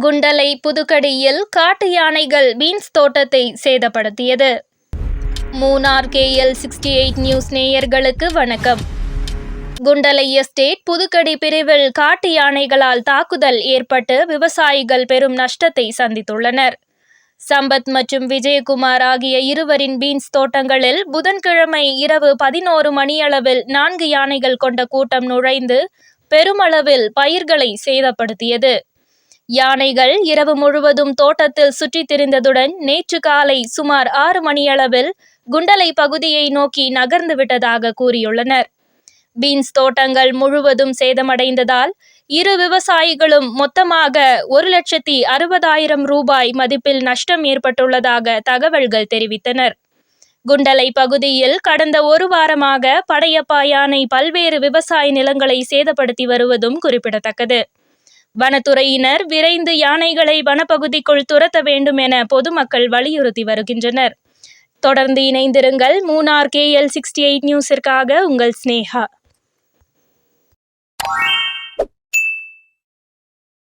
குண்டலை புதுக்கடியில் காட்டு யானைகள் பீன்ஸ் தோட்டத்தை சேதப்படுத்தியது. மூனார் KL68 நியூஸ் நேயர்களுக்கு வணக்கம். குண்டலை எஸ்டேட் புதுக்கடி பிரிவில் காட்டு யானைகளால் தாக்குதல் ஏற்பட்டு விவசாயிகள் பெரும் நஷ்டத்தை சந்தித்துள்ளனர். சம்பத் மற்றும் விஜயகுமார் ஆகிய இருவரின் பீன்ஸ் தோட்டங்களில் புதன்கிழமை இரவு 11 மணியளவில் 4 யானைகள் கொண்ட கூட்டம் நுழைந்து பெருமளவில் பயிர்களை சேதப்படுத்தியது. யானைகள் இரவு முழுவதும் தோட்டத்தில் சுற்றித் திரிந்ததுடன் நேற்று காலை சுமார் 6 மணியளவில் குண்டலை பகுதியை நோக்கி நகர்ந்து விட்டதாக கூறியுள்ளனர். பீன்ஸ் தோட்டங்கள் முழுவதும் சேதமடைந்ததால் இரு விவசாயிகளும் மொத்தமாக 1,60,000 ரூபாய் மதிப்பில் நஷ்டம் ஏற்பட்டுள்ளதாக தகவல்கள் தெரிவித்தனர். குண்டலை பகுதியில் கடந்த ஒரு வாரமாக படையப்பா யானை பல்வேறு விவசாய நிலங்களை சேதப்படுத்தி வருவதும் குறிப்பிடத்தக்கது. வனத்துறையினர் விரைந்து யானைகளை வனப்பகுதிக்குள் துரத்த வேண்டும் என பொதுமக்கள் வலியுறுத்தி வருகின்றனர். தொடர்ந்து இணைந்திருங்கள். மூனார் KL68 நியூஸிற்காக உங்கள் ஸ்னேகா.